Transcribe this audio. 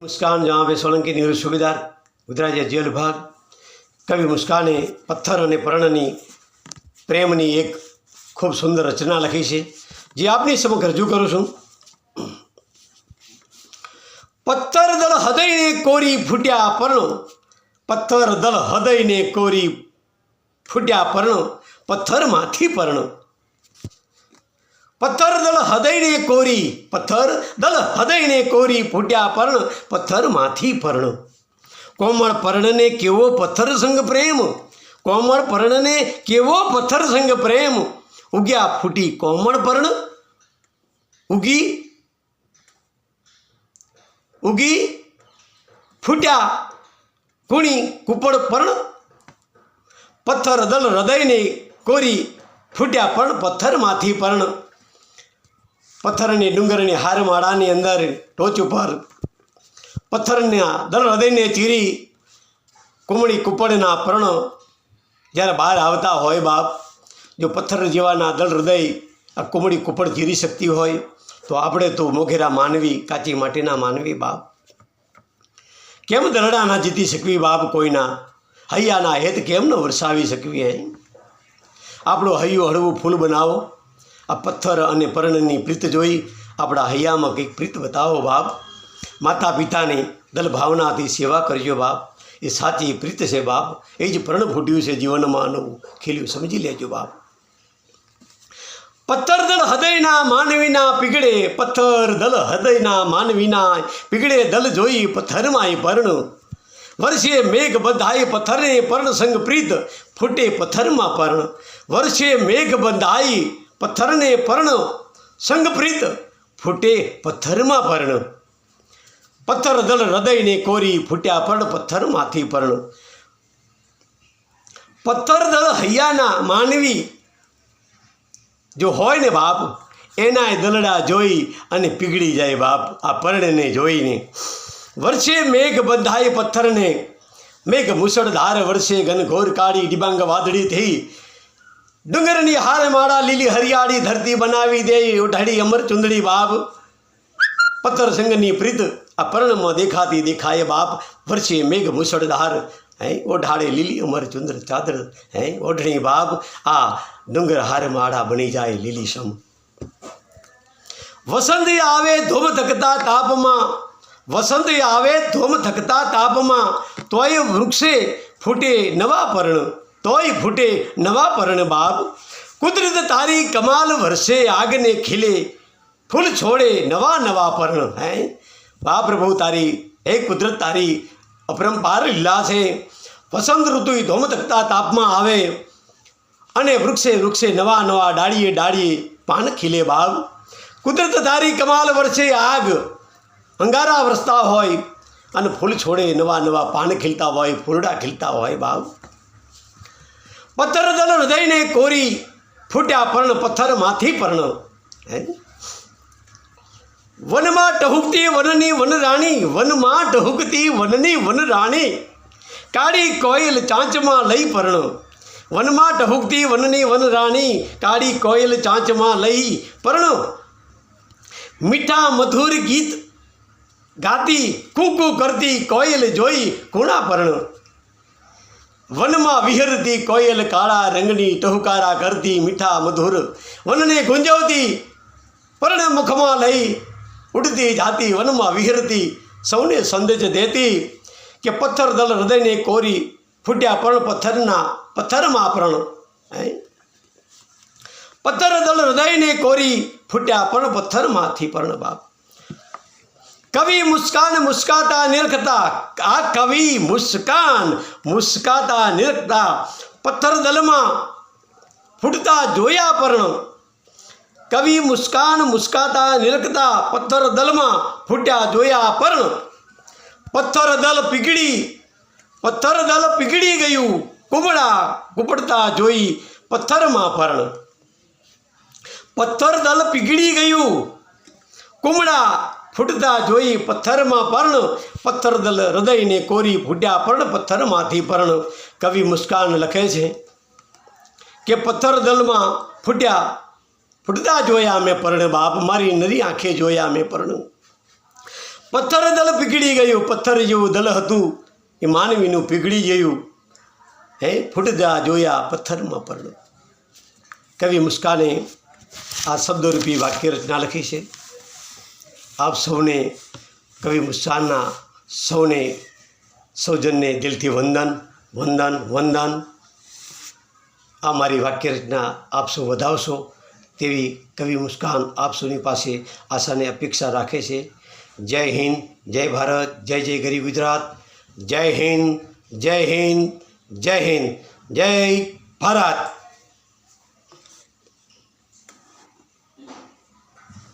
मुस्कान जहाँ पे सोलंकी निवृत्त सूबेदार गुजरात जेल विभाग कवि मुस्काने पत्थर और पर्णनी प्रेमनी एक खूब सुंदर रचना लखी है जी आपनी समक्ष रजू करूँ छूँ। पत्थर दल हृदय ने कोरी फूट्या पर्णो, पत्थर दल हृदय ने कोरी फूट्या पर्णो, पत्थर माथी पर्णो। पत्थर दल हृदय ने कोरी, पत्थर दल हृदय ने कोरी फूट्या पर्ण, पत्थर माथी पर्ण। कोमल पर्ण ने केवो पत्थर संग प्रेम, कोमल पर्ण ने केवो पत्थर संग प्रेम। उग्या फूटी कोमल पर्ण, उगी उगी फूट्या कुणी कुपड़ पर्ण। पत्थर दल हृदय ने कोरी फूट्या पर्ण, पत्थर माथी पर्ण। पत्थर ने डूंगर ने हार माड़ानी अंदर टोच पर पत्थर ने दल हृदय ने चीरी कुमड़ी कुपड़ना पर्ण જ્યારે બહાર આવતા હોય બાપ, જો પથ્થર જેવાના દલ હૃદય આ કુમળી કુપડ ચીરી શકતી હોય તો આપણે તો મોઘેરા માનવી કાચી માટીના માનવી બાપ કેમ દરડા ના જીતી શકવી બાપ, કોઈના હૈયાના હેત કેમ ન વરસાવી શકવી? આપણું હૈયું હળવું ફૂલ બનાવો, આ પથ્થર અને પર્ણની પ્રીત જોઈ આપણા હૈયામાં કંઈક પ્રીત બતાવો બાપ। માતા પિતાની દલ ભાવનાથી સેવા કરજો બાપ, એ સાચી પ્રીત છે બાપ। એ જ પર્ણ ફૂટ્યું છે જીવનમાં નવું ખીલ્યું, સમજી લેજો બાપ। પથ્થર દલ હૃદયના માનવીના પીગળે, પથ્થર દલ હૃદયના માનવીના પીગળે, દલ જોઈ પથ્થરમાંય પર્ણ। વર્ષે મેઘ બંધાય પથ્થરને પર્ણ સંગ પ્રીત, ફૂટે પથ્થરમાં પર્ણ। વર્ષે મેઘ બંધાય पत्थर ने पर्ण संग प्रीत, फूटे पत्थर में पर्ण। पत्थर दल हृदय ने कोरी फूट्या पर्ण, पत्थर माथी पर्ण। पत्थर दल हૈયાના मानवी जो होय ने बाप एना दलड़ा जोई अने पीगड़ी जाए बाप आ पर्ण ने जोईने। वर्षे मेघ बंधाय पत्थर ने, मेघ मुसळधार वर्षे घनघोर काળી ડિબાંગ વાદળી થઈ। डूंगरनी हार माड़ा लीली हरियाड़ी धरती बनावी दे उठाड़ी अमर चुंदड़ी बाप। पत्थर संगनी प्रीत आ पर्ण में देखाती देखाए बाप। वर्षे मेघ मुसळधार है ओढ़ाड़े लीली अमर चुंदर चादर है ओढ़नी बाप। आ डूंगर हार माड़ा बनी जाए लीली सम। वसंत आवे धूम थकता ताप में, वसंत आवे धूम थकता ताप में, तोय वृक्षे फूटे नवा पर्ण, तोय फूटे नवा पर्ण बाप। कुदरत तारी कमाल वर्षे आग ने खिले, फूल छोड़े नवा नवा पर्ण है बाप। प्रभु तारी एक कुदरत तारी अपरंपार लीला है। वसंत ऋतु धूम थकता ताप में आवे अने वृक्षे वृक्षे नवा नवा डाळीए डाळीए पान खिले बाप। कुदरत तारी कमाल वर्षे आग अंगारा वरसता होय अने फूल छोड़े नवा नवा पान खिलता होय, फूलड़ा खिलता होय बाप। पत्थर दल हृदय ने कोरी फूट्या पर्ण, पत्थर माथी पर्ण है। वन में टहुकती वननी वन राणी, वन में टहुकती वननी वन राणी, काड़ी कोयल चांच में लई पर्ण। वन में टहुकती वननी वन राणी, काड़ी कोयल चांच में लई पर्ण। मीठा मधुर गीत गाती कूकू करती कोयल जोई कूणा पर्ण। वन में विहरती कोयल काला रंगनी टहुकारा करती मीठा मधुर, वन ने गुंजवती पर्ण मुख में लई उड़ती जाती, वन में विहरती सौने संदेश देती कि पत्थर दल हृदय ने कोरी फूट्या पर्ण, पत्थर में पर्ण है। पत्थर दल हृदय ने कोरी फूट्या पर्ण, पत्थर माथी पर्ण बाप। कवि मुस्कान मुस्काता निरखता, आ कवि मुस्कान मुस्काता निरखता, पत्थर दल में फूटता जोया पर्ण। कवि मुस्कान मुस्काता निरखता, पत्थर दल में फूट्या जोया पर्ण। पत्थर दल पीगड़ी गयु कुमड़ा कुपड़ता जोई पत्थर में पर्ण। पत्थर दल पीगड़ी गयु कुमड़ा फूटता जोई पत्थर में पर्ण। पत्थर दल हृदय ने कोरी फूट्या पर्ण, पत्थर माथी पर्ण। कवि मुस्कान लखे छे कि पत्थर दल में फूटता जोया में पर्ण बाप, मारी नरी आँखें जोया में पर्ण। પથ્થર દળ પીગળી ગયું, પથ્થર જેવું દળ હતું એ માનવીનું પીગળી ગયું. હે ફૂટતા જોયા પથ્થરમાં પરણું. કવિ મુસ્કાને આ શબ્દરૂપી વાક્ય રચના લખી છે. આપ સૌને કવિ મુસ્કાનના સૌને સૌજનને દિલથી વંદન વંદન વંદન. આ મારી વાક્ય રચના આપ સૌ વધાવશો તેવી કવિ મુસ્કાન આપ સૌની પાસે આશાને અપેક્ષા રાખે છે. જય હિન્દ, જય ભારત, જય જય ગરી ગુજરાત. જય હિન્દ, જય હિન્દ, જય હિન્દ, જય ભારત.